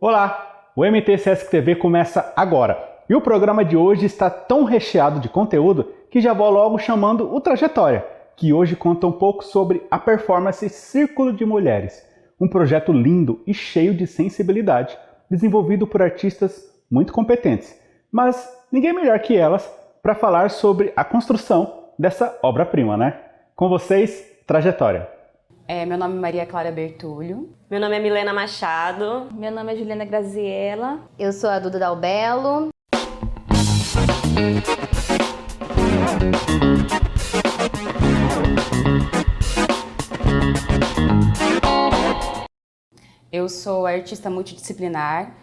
Olá, o MT Sesc TV começa agora e o programa de hoje está tão recheado de conteúdo que já vou logo chamando o Trajetória, que hoje conta um pouco sobre a performance Círculo de Mulheres, um projeto lindo e cheio de sensibilidade, desenvolvido por artistas muito competentes, mas ninguém melhor que elas para falar sobre a construção dessa obra-prima, né? Com vocês, Trajetória. Meu nome é Maria Clara Bertulho. Meu nome é Milena Machado. Meu nome é Juliana Graziella. Eu sou a Duda Dalbello. Eu sou artista multidisciplinar,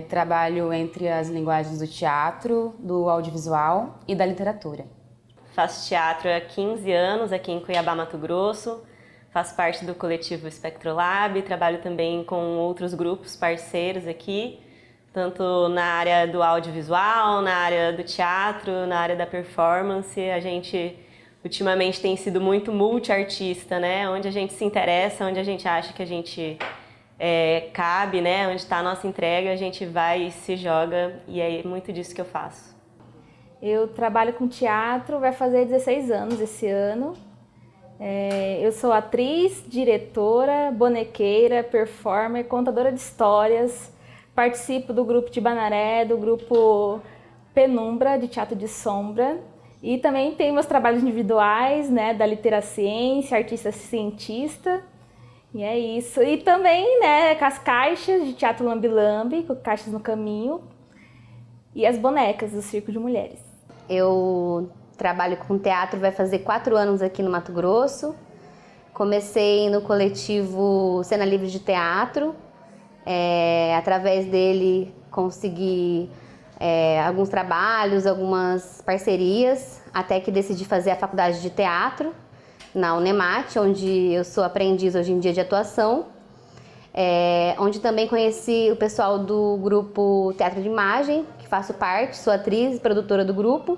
trabalho entre as linguagens do teatro, do audiovisual e da literatura. Faço teatro há 15 anos aqui em Cuiabá, Mato Grosso. Faço parte do coletivo Espectrolab, trabalho também com outros grupos parceiros aqui, tanto na área do audiovisual, na área do teatro, na área da performance. A gente ultimamente tem sido muito multiartista, né? Onde a gente se interessa, onde a gente acha que a gente cabe, né? Onde está a nossa entrega, a gente vai e se joga, e é muito disso que eu faço. Eu trabalho com teatro, vai fazer 16 anos esse ano. Eu sou atriz, diretora, bonequeira, performer, contadora de histórias, participo do grupo de Banaré, do grupo Penumbra, de teatro de sombra, e também tenho meus trabalhos individuais, né, da literaciência, artista cientista, e é isso. E também, né, com as caixas de teatro lambe-lambe, com Caixas no Caminho, e as bonecas do Circo de Mulheres. Eu trabalho com teatro, vai fazer 4 anos aqui no Mato Grosso. Comecei no coletivo Cena Livre de Teatro. Através dele consegui alguns trabalhos, algumas parcerias, até que decidi fazer a faculdade de teatro na Unemat, onde eu sou aprendiz hoje em dia de atuação. Onde também conheci o pessoal do grupo Teatro de Imagem, que faço parte, sou atriz e produtora do grupo.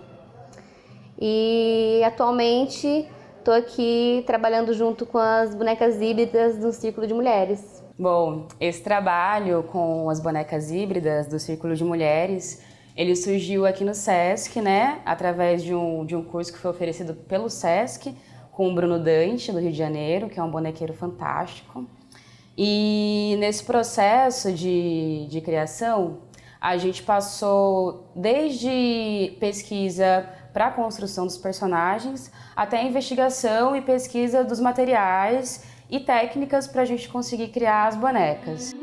E atualmente estou aqui trabalhando junto com as bonecas híbridas do Círculo de Mulheres. Bom, esse trabalho com as bonecas híbridas do Círculo de Mulheres, ele surgiu aqui no Sesc, né? Através de um curso que foi oferecido pelo Sesc, com o Bruno Dante, do Rio de Janeiro, que é um bonequeiro fantástico. E nesse processo de criação, a gente passou desde pesquisa para a construção dos personagens, até a investigação e pesquisa dos materiais e técnicas para a gente conseguir criar as bonecas.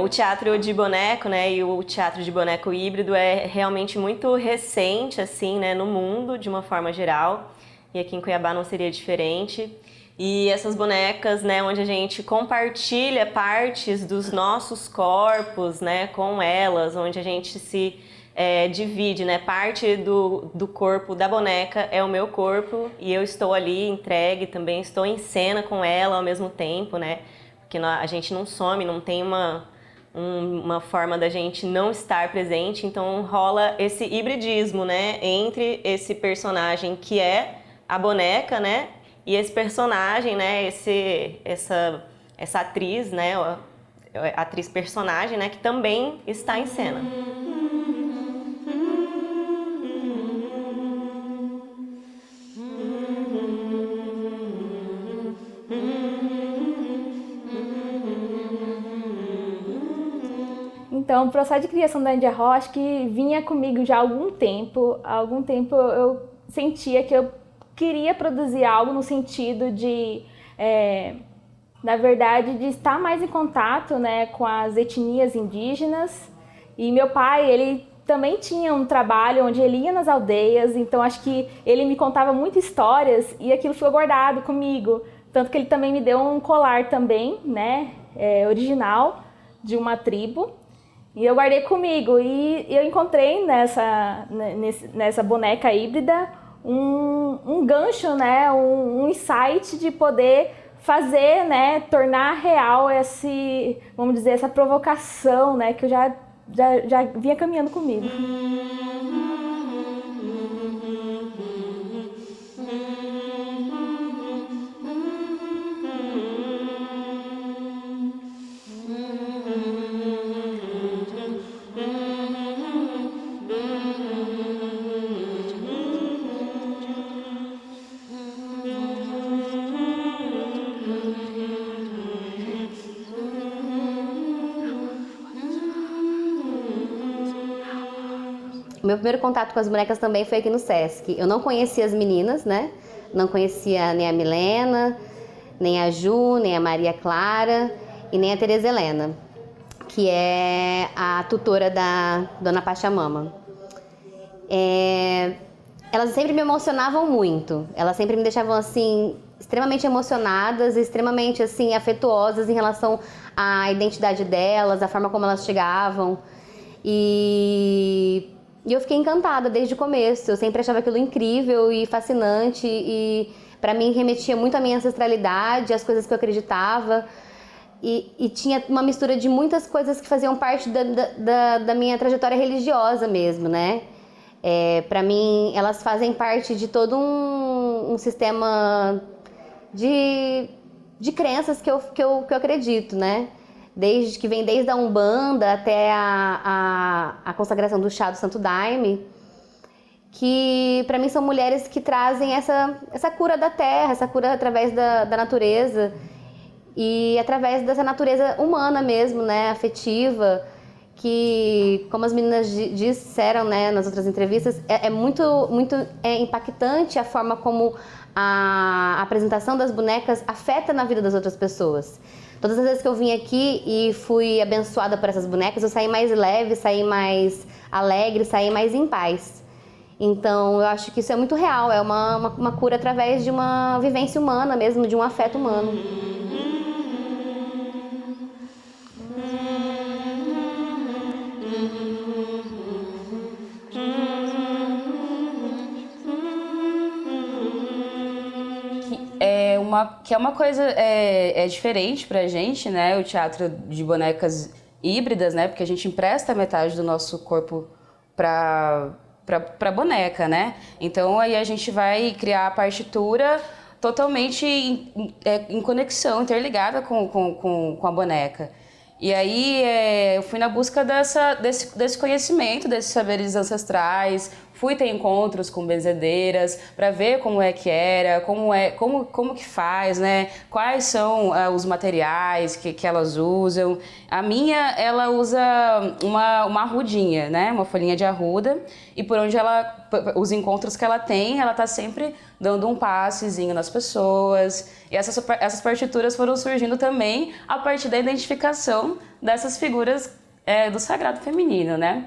O teatro de boneco, né, e o teatro de boneco híbrido é realmente muito recente, assim, né, no mundo, de uma forma geral, e aqui em Cuiabá não seria diferente. E essas bonecas, né, onde a gente compartilha partes dos nossos corpos, né, com elas, onde a gente se divide, né, parte do corpo da boneca é o meu corpo e eu estou ali entregue, também estou em cena com ela ao mesmo tempo, né, porque a gente não some, não tem uma forma da gente não estar presente, então rola esse hibridismo, né, entre esse personagem que é a boneca, né, e esse personagem, né, essa atriz, né, atriz personagem, né, que também está em cena. Então, o processo de criação da Índia Raw, acho que vinha comigo já há algum tempo. Há algum tempo eu sentia que eu queria produzir algo no sentido de, na verdade, de estar mais em contato, né, com as etnias indígenas. E meu pai, ele também tinha um trabalho onde ele ia nas aldeias, então acho que ele me contava muitas histórias e aquilo ficou guardado comigo. Tanto que ele também me deu um colar também, né, original, de uma tribo. E eu guardei comigo e eu encontrei nessa boneca híbrida um gancho, né, um insight de poder fazer, né, tornar real vamos dizer, essa provocação, né, que eu já vinha caminhando comigo. O meu primeiro contato com as bonecas também foi aqui no Sesc. Eu não conhecia as meninas, né? Não conhecia nem a Milena, nem a Ju, nem a Maria Clara e nem a Tereza Helena, que é a tutora da Dona Pachamama. Elas sempre me emocionavam muito. Elas sempre me deixavam assim extremamente emocionadas, extremamente assim afetuosas em relação à identidade delas, a forma como elas chegavam. E eu fiquei encantada desde o começo. Eu sempre achava aquilo incrível e fascinante e para mim remetia muito à minha ancestralidade, às coisas que eu acreditava. E tinha uma mistura de muitas coisas que faziam parte da minha trajetória religiosa mesmo, né? Para mim, elas fazem parte de todo um sistema de crenças que eu acredito, né? Que vem desde a Umbanda até a consagração do chá do Santo Daime, que para mim são mulheres que trazem essa cura da terra, essa cura através da natureza e através dessa natureza humana mesmo, né, afetiva, que, como as meninas disseram, né, nas outras entrevistas, é muito impactante a forma como a apresentação das bonecas afeta na vida das outras pessoas. Todas as vezes que eu vim aqui e fui abençoada por essas bonecas, eu saí mais leve, saí mais alegre, saí mais em paz. Então, eu acho que isso é muito real, é uma cura através de uma vivência humana mesmo, de um afeto humano. Que é uma coisa diferente pra gente, né? O teatro de bonecas híbridas, né? Porque a gente empresta metade do nosso corpo pra boneca, né? Então aí a gente vai criar a partitura totalmente em conexão, interligada com a boneca. E aí eu fui na busca desse conhecimento, desses saberes ancestrais, fui ter encontros com benzedeiras para ver como é que era, como que faz, né? Quais são os materiais que elas usam. A minha, ela usa uma arrudinha, né? Uma folhinha de arruda, e por onde os encontros que ela tem, ela tá sempre dando um passezinho nas pessoas. E essas partituras foram surgindo também a partir da identificação dessas figuras do sagrado feminino, né?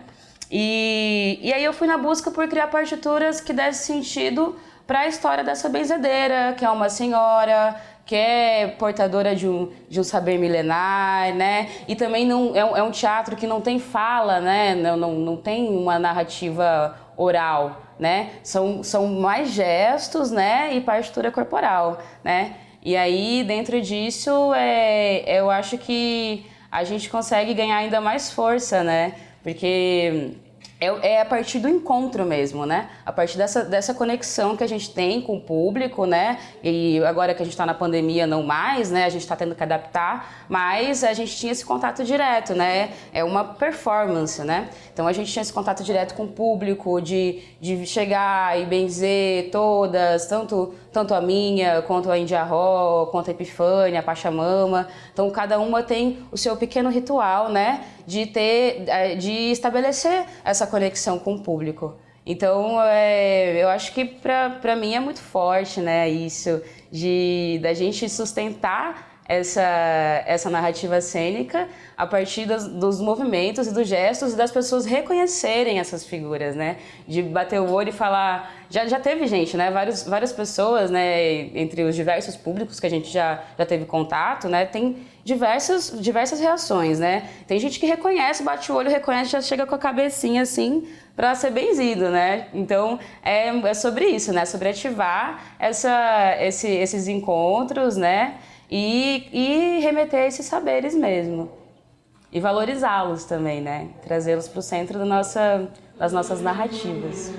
E aí eu fui na busca por criar partituras que dessem sentido para a história dessa benzedeira, que é uma senhora, que é portadora de um saber milenar, né? E também não é um teatro que não tem fala, né? Não tem uma narrativa oral, né? São mais gestos, né? E partitura corporal, né? E aí, dentro disso, eu acho que a gente consegue ganhar ainda mais força, né? Porque é a partir do encontro mesmo, né? A partir dessa conexão que a gente tem com o público, né? E agora que a gente está na pandemia, não mais, né? A gente está tendo que adaptar, mas a gente tinha esse contato direto, né? É uma performance, né? Então a gente tinha esse contato direto com o público, de chegar e benzer todas, tanto a minha, quanto a Indiaró, quanto a Epifânia, a Pachamama. Então cada uma tem o seu pequeno ritual, né? De estabelecer essa conexão com o público. Então, eu acho que para mim é muito forte, né, isso, da gente sustentar essa narrativa cênica a partir dos movimentos e dos gestos e das pessoas reconhecerem essas figuras, né? De bater o olho e falar... Já teve gente, né? Várias pessoas, né? Entre os diversos públicos que a gente já teve contato, né? Tem diversas reações, né? Tem gente que reconhece, bate o olho, reconhece, já chega com a cabecinha assim para ser benzido, né? Então é sobre isso, né? Sobre ativar esses encontros, né? E remeter a esses saberes mesmo. E valorizá-los também, né? Trazê-los para o centro das nossas narrativas.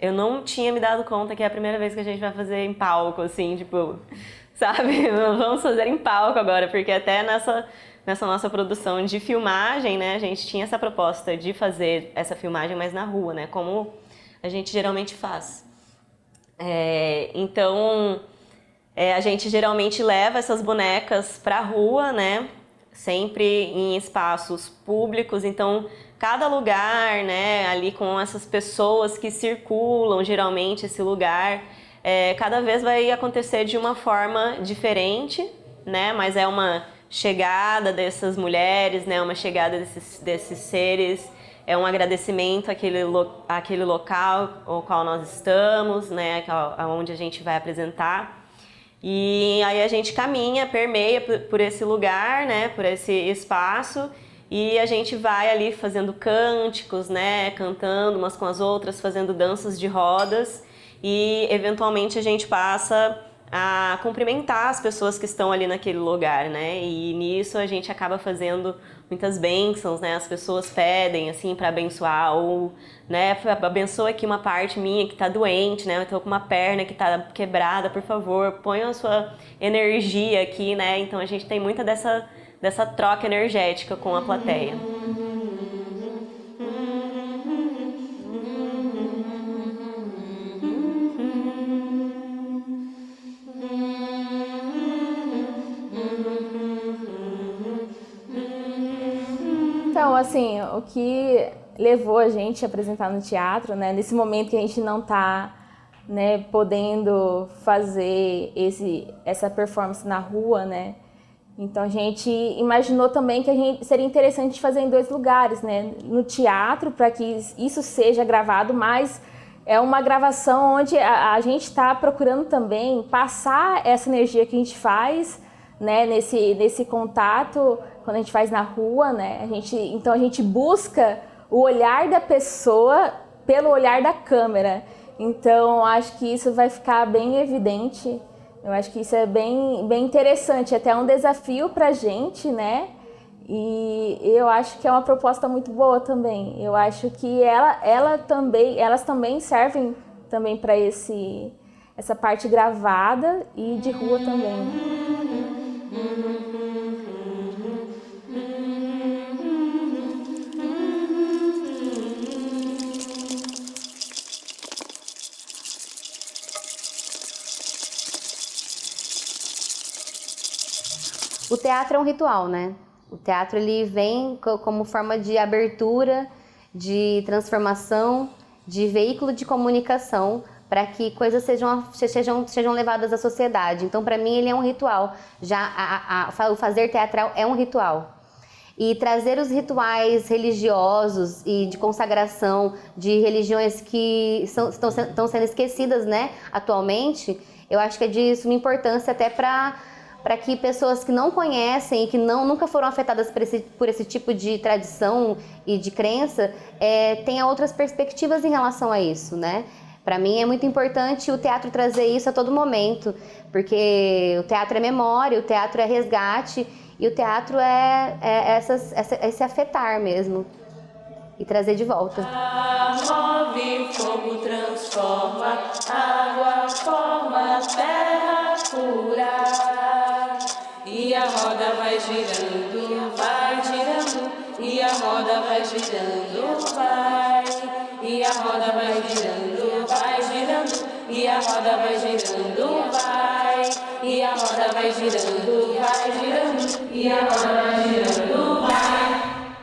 Eu não tinha me dado conta que é a primeira vez que a gente vai fazer em palco, assim, tipo, sabe? Vamos fazer em palco agora, porque até nessa nossa produção de filmagem, né, a gente tinha essa proposta de fazer essa filmagem mais na rua, né, como a gente geralmente faz. Então, a gente geralmente leva essas bonecas pra rua, né, sempre em espaços públicos, então cada lugar, né, ali com essas pessoas que circulam geralmente esse lugar, cada vez vai acontecer de uma forma diferente, né, mas é uma chegada dessas mulheres, né, uma chegada desses seres, é um agradecimento àquele local ao qual nós estamos, né, aonde a gente vai apresentar. E aí a gente caminha, permeia por esse lugar, né, por esse espaço, e a gente vai ali fazendo cânticos, né, cantando umas com as outras, fazendo danças de rodas, e eventualmente a gente passa a cumprimentar as pessoas que estão ali naquele lugar, né, e nisso a gente acaba fazendo muitas bênçãos, né, as pessoas pedem, assim, para abençoar, ou, né, abençoa aqui uma parte minha que tá doente, né, eu tô com uma perna que tá quebrada, por favor, ponha a sua energia aqui, né, então a gente tem muita dessa troca energética com a plateia. Então, assim, o que levou a gente a apresentar no teatro, né, nesse momento que a gente não está, né, podendo fazer essa performance na rua, né, então a gente imaginou também que seria interessante fazer em 2 lugares, né, no teatro, para que isso seja gravado, mas é uma gravação onde a gente está procurando também passar essa energia que a gente faz, né, nesse contato quando a gente faz na rua, né? Então a gente busca o olhar da pessoa pelo olhar da câmera. Então acho que isso vai ficar bem evidente. Eu acho que isso é bem interessante, até um desafio para a gente, né? E eu acho que é uma proposta muito boa também. Eu acho que elas também servem também para essa parte gravada e de rua também. O teatro é um ritual, né? O teatro ele vem como forma de abertura, de transformação, de veículo de comunicação para que coisas sejam levadas à sociedade. Então, para mim, ele é um ritual. Já o fazer teatral é um ritual. E trazer os rituais religiosos e de consagração de religiões que estão sendo esquecidas, né, atualmente, eu acho que é de suma importância até para que pessoas que não conhecem e que nunca foram afetadas por esse tipo de tradição e de crença tenham outras perspectivas em relação a isso, né? Para mim é muito importante o teatro trazer isso a todo momento, porque o teatro é memória, o teatro é resgate e o teatro esse afetar mesmo e trazer de volta. Move, fogo transforma, água forma, terra cura. E a roda roda vai girando, vai girando, e a roda vai girando, vai. E a roda vai girando, vai girando, e a roda vai girando, vai. E a roda vai girando, vai girando, e a roda vai girando, vai.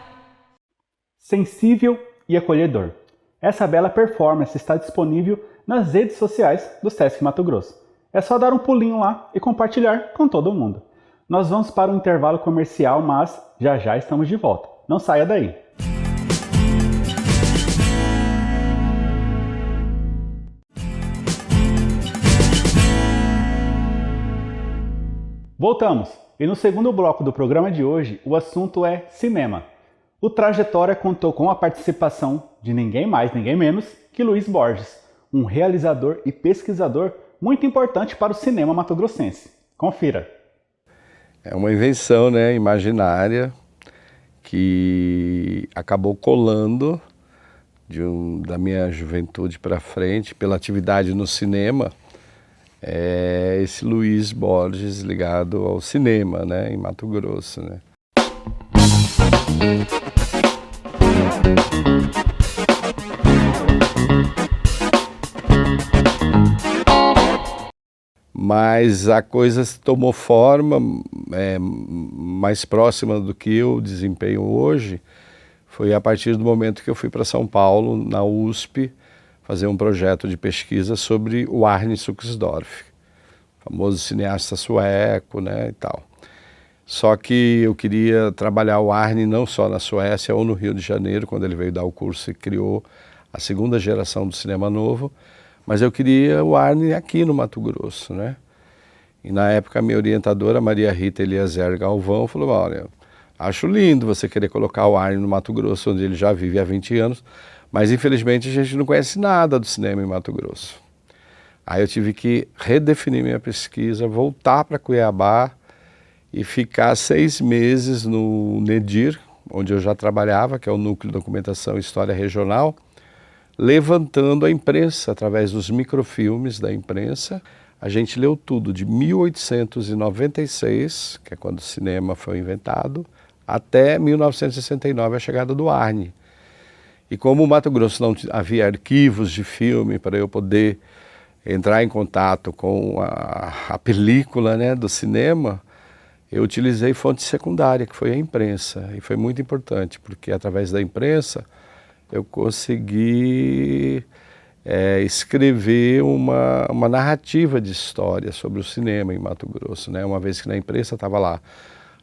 Sensível e acolhedor. Essa bela performance está disponível nas redes sociais do Sesc Mato Grosso. É só dar um pulinho lá e compartilhar com todo mundo. Nós vamos para um intervalo comercial, mas já já estamos de volta. Não saia daí! Voltamos! E no segundo bloco do programa de hoje, o assunto é cinema. O Trajetória contou com a participação de ninguém mais, ninguém menos que Luiz Borges, um realizador e pesquisador muito importante para o cinema mato-grossense. Confira! É uma invenção, né, imaginária que acabou colando da minha juventude para frente, pela atividade no cinema, esse Luiz Borges ligado ao cinema, né, em Mato Grosso, né. Mas a coisa tomou forma mais próxima do que eu desempenho hoje, foi a partir do momento que eu fui para São Paulo, na USP, fazer um projeto de pesquisa sobre o Arne Suchsdorff, famoso cineasta sueco, né, e tal. Só que eu queria trabalhar o Arne não só na Suécia ou no Rio de Janeiro, quando ele veio dar o curso e criou a segunda geração do cinema novo, mas eu queria o Arne aqui no Mato Grosso, né? E na época a minha orientadora, Maria Rita Eliezer Galvão, falou, olha, acho lindo você querer colocar o Arne no Mato Grosso, onde ele já vive há 20 anos, mas infelizmente a gente não conhece nada do cinema em Mato Grosso. Aí eu tive que redefinir minha pesquisa, voltar para Cuiabá e ficar 6 meses no NEDIR, onde eu já trabalhava, que é o Núcleo de Documentação e História Regional, levantando a imprensa, através dos microfilmes da imprensa. A gente leu tudo de 1896, que é quando o cinema foi inventado, até 1969, a chegada do Arne. E como o Mato Grosso não havia arquivos de filme para eu poder entrar em contato com a película, né, do cinema, eu utilizei fonte secundária, que foi a imprensa. E foi muito importante, porque através da imprensa eu consegui escrever uma narrativa de história sobre o cinema em Mato Grosso, né? Uma vez que na imprensa estava lá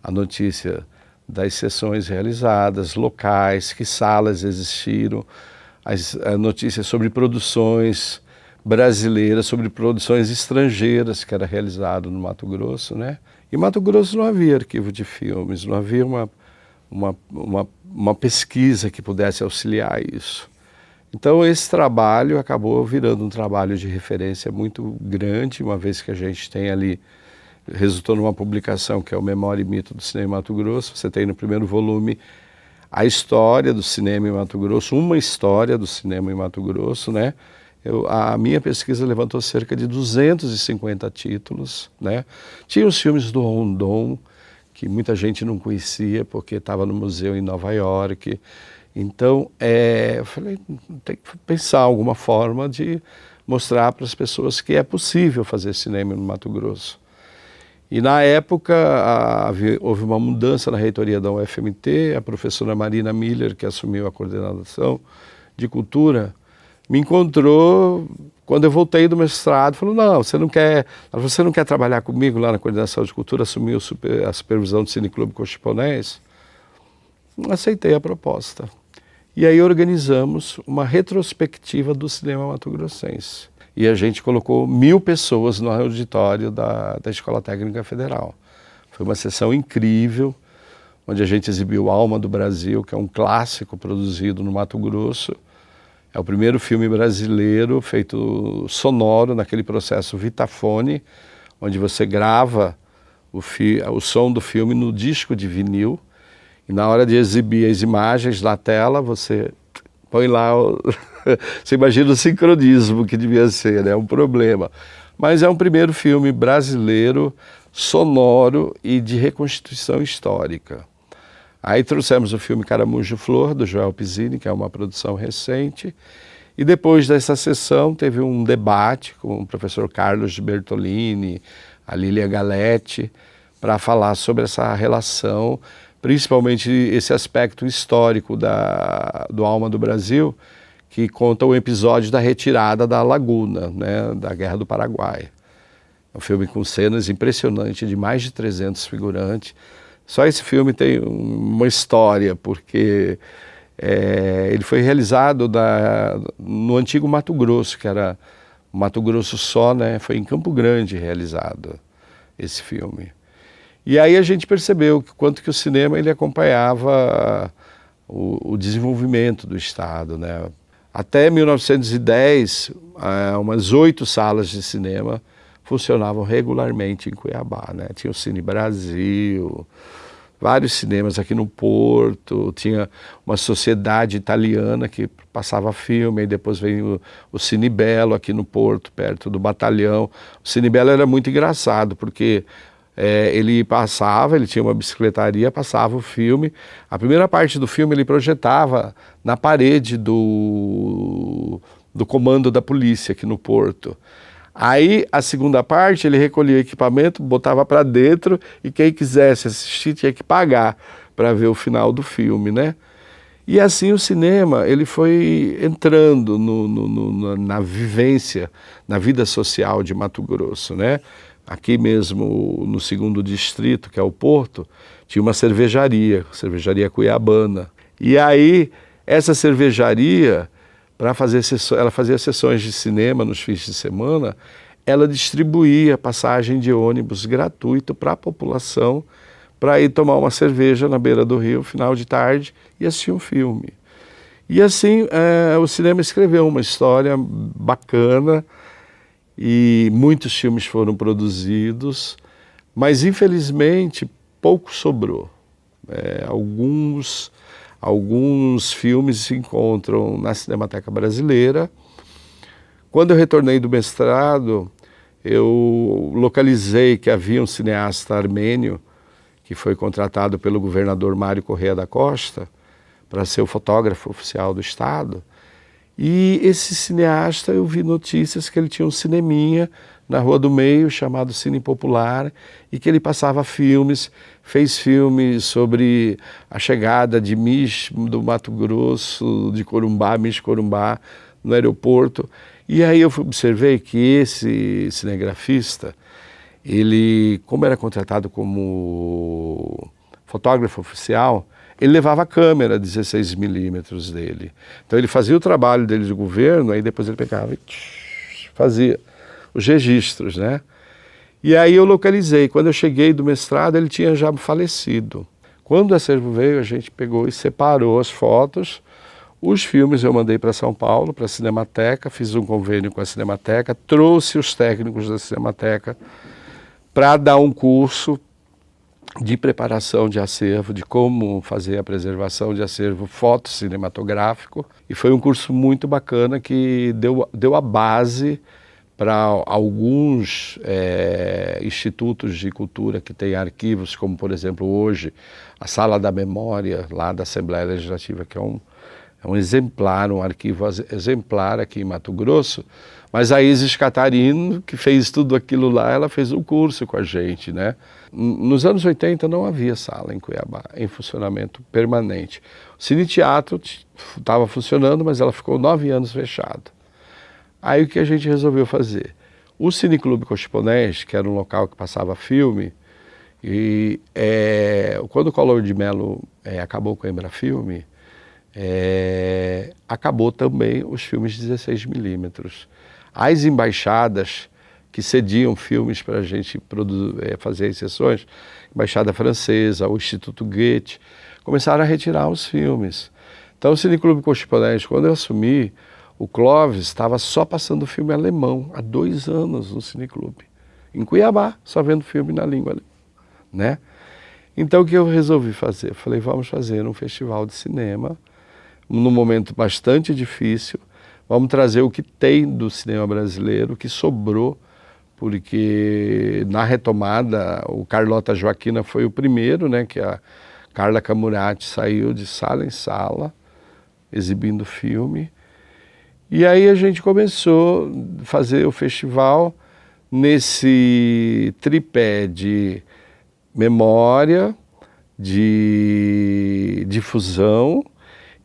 a notícia das sessões realizadas, locais, que salas existiram, as notícias sobre produções brasileiras, sobre produções estrangeiras que era realizado no Mato Grosso, né? Em Mato Grosso não havia arquivo de filmes, não havia uma pesquisa que pudesse auxiliar isso. Então esse trabalho acabou virando um trabalho de referência muito grande, uma vez que a gente tem ali, resultou numa publicação que é o Memória e Mito do Cinema em Mato Grosso. Você tem no primeiro volume a história do cinema em Mato Grosso, uma história do cinema em Mato Grosso, né? A minha pesquisa levantou cerca de 250 títulos, né? Tinha os filmes do Rondon, que muita gente não conhecia porque estava no museu em Nova York. Então, eu falei, tem que pensar alguma forma de mostrar para as pessoas que é possível fazer cinema no Mato Grosso. E na época houve uma mudança na reitoria da UFMT, a professora Marina Miller, que assumiu a coordenação de cultura, me encontrou quando eu voltei do mestrado, falou, não, você não quer trabalhar comigo lá na coordenação de cultura, assumir a supervisão do Cineclube Cochiponés? Aceitei a proposta. E aí organizamos uma retrospectiva do cinema mato-grossense. E a gente colocou 1000 pessoas no auditório da Escola Técnica Federal. Foi uma sessão incrível, onde a gente exibiu Alma do Brasil, que é um clássico produzido no Mato Grosso. É o primeiro filme brasileiro feito sonoro, naquele processo Vitafone, onde você grava o som do filme no disco de vinil, e na hora de exibir as imagens na tela, você põe lá, você imagina o sincronismo que devia ser, né? Um problema. Mas é um primeiro filme brasileiro sonoro e de reconstituição histórica. Aí trouxemos o filme Caramujo Flor, do Joel Pizzini, que é uma produção recente, e depois dessa sessão teve um debate com o professor Carlos de Bertolini, a Lília Galetti, para falar sobre essa relação, principalmente esse aspecto histórico do Alma do Brasil, que conta o episódio da retirada da Laguna, né, da Guerra do Paraguai. É um filme com cenas impressionantes, de mais de 300 figurantes. Só esse filme tem uma história, porque ele foi realizado no antigo Mato Grosso, que era Mato Grosso só, né? Foi em Campo Grande realizado esse filme. E aí a gente percebeu quanto que o cinema ele acompanhava o desenvolvimento do Estado, né? Até 1910, umas 8 salas de cinema funcionavam regularmente em Cuiabá, né? Tinha o Cine Brasil, vários cinemas aqui no Porto, tinha uma sociedade italiana que passava filme, e depois veio o Cine Belo aqui no Porto, perto do Batalhão. O Cine Belo era muito engraçado, porque ele tinha uma bicicletaria, passava o filme. A primeira parte do filme ele projetava na parede do comando da polícia aqui no Porto. Aí a segunda parte ele recolhia o equipamento, botava para dentro e quem quisesse assistir tinha que pagar para ver o final do filme, né? E assim o cinema ele foi entrando na vivência, na vida social de Mato Grosso, né? Aqui mesmo no 2º distrito, que é o Porto, tinha uma cervejaria Cuiabana. E aí essa cervejaria, ela fazia sessões de cinema nos fins de semana, ela distribuía passagem de ônibus gratuito para a população para ir tomar uma cerveja na beira do rio, final de tarde, e assistir um filme. E assim o cinema escreveu uma história bacana e muitos filmes foram produzidos, mas infelizmente pouco sobrou. Alguns filmes se encontram na Cinemateca Brasileira. Quando eu retornei do mestrado, eu localizei que havia um cineasta armênio que foi contratado pelo governador Mário Correia da Costa para ser o fotógrafo oficial do Estado. E esse cineasta, eu vi notícias que ele tinha um cineminha na Rua do Meio, chamado Cine Popular, e que ele passava filmes, fez filmes sobre a chegada de do Mato Grosso, de Corumbá, Corumbá, no aeroporto. E aí eu observei que esse cinegrafista, ele, como era contratado como fotógrafo oficial, ele levava a câmera 16mm dele. Então ele fazia o trabalho dele de governo, aí depois ele pegava e fazia os registros, né? E aí eu localizei. Quando eu cheguei do mestrado, ele tinha já falecido. Quando o acervo veio, a gente pegou e separou as fotos. Os filmes eu mandei para São Paulo, para a Cinemateca, fiz um convênio com a Cinemateca, trouxe os técnicos da Cinemateca para dar um curso de preparação de acervo, de como fazer a preservação de acervo fotocinematográfico. E foi um curso muito bacana que deu a base para alguns institutos de cultura que têm arquivos, como por exemplo hoje a Sala da Memória, lá da Assembleia Legislativa, que é um exemplar, um arquivo exemplar aqui em Mato Grosso. Mas a Isis Catarino, que fez tudo aquilo lá, ela fez um curso com a gente, né? Nos anos 80 não havia sala em Cuiabá, em funcionamento permanente. O Cine Teatro estava funcionando, mas ela ficou 9 anos fechada. Aí o que a gente resolveu fazer? O Cineclube Cochiponés, que era um local que passava filme, e quando o Collor de Mello acabou com a Embrafilme, acabou também os filmes 16mm. As embaixadas que cediam filmes para a gente fazer as sessões, Embaixada Francesa, o Instituto Goethe, começaram a retirar os filmes. Então o Cineclube Cochiponés, quando eu assumi, o Clóvis estava só passando filme alemão há 2 anos no Cineclube, em Cuiabá, só vendo filme na língua alemã, né? Então o que eu resolvi fazer? Eu falei, vamos fazer um festival de cinema, num momento bastante difícil, vamos trazer o que tem do cinema brasileiro, o que sobrou, porque na retomada o Carlota Joaquina foi o primeiro, né, que a Carla Camurati saiu de sala em sala, exibindo o filme. E aí a gente começou a fazer o festival nesse tripé de memória, de difusão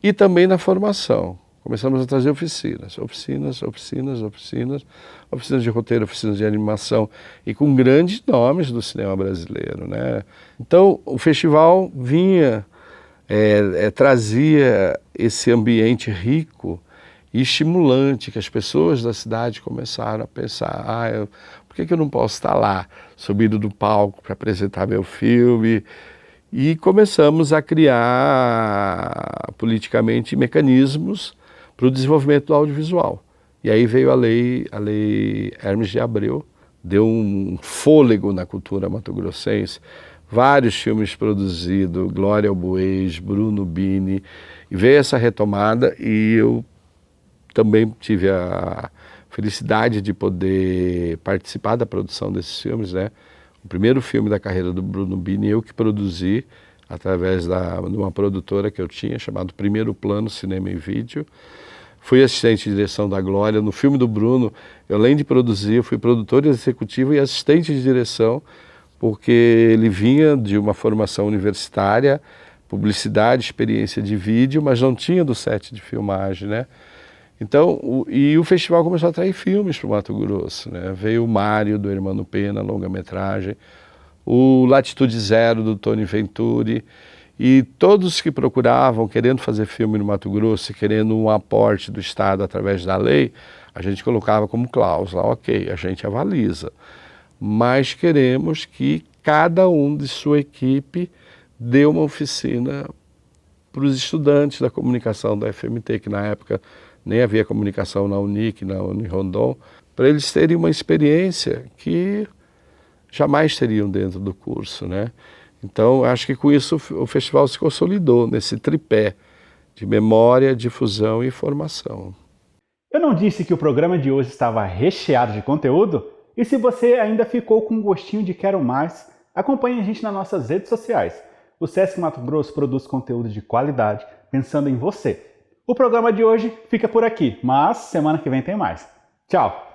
e também na formação. Começamos a trazer oficinas de roteiro, oficinas de animação e com grandes nomes do cinema brasileiro, né? Então o festival vinha, trazia esse ambiente rico e estimulante que as pessoas da cidade começaram a pensar, por que eu não posso estar lá, subindo do palco para apresentar meu filme? E começamos a criar politicamente mecanismos para o desenvolvimento do audiovisual. E aí veio a lei Hermes de Abreu, deu um fôlego na cultura mato-grossense, vários filmes produzidos, Glória Albuez, Bruno Bini, e veio essa retomada e eu também tive a felicidade de poder participar da produção desses filmes, né? O primeiro filme da carreira do Bruno Bini, eu que produzi, através de uma produtora que eu tinha, chamado Primeiro Plano Cinema e Vídeo. Fui assistente de direção da Glória. No filme do Bruno, eu, além de produzir, eu fui produtor executivo e assistente de direção, porque ele vinha de uma formação universitária, publicidade, experiência de vídeo, mas não tinha do set de filmagem, né? Então, o festival começou a atrair filmes para o Mato Grosso, né? Veio o Mário, do Hermano Pena, longa-metragem, o Latitude Zero, do Tony Venturi, e todos que procuravam, querendo fazer filme no Mato Grosso, querendo um aporte do Estado através da lei, a gente colocava como cláusula, ok, a gente avaliza, mas queremos que cada um de sua equipe dê uma oficina para os estudantes da comunicação da FMT, que na época nem havia comunicação na Unic, na Unirondon, para eles terem uma experiência que jamais teriam dentro do curso, né? Então, acho que com isso o festival se consolidou nesse tripé de memória, difusão e formação. Eu não disse que o programa de hoje estava recheado de conteúdo? E se você ainda ficou com um gostinho de quero mais, acompanhe a gente nas nossas redes sociais. O Sesc Mato Grosso produz conteúdo de qualidade, pensando em você. O programa de hoje fica por aqui, mas semana que vem tem mais. Tchau!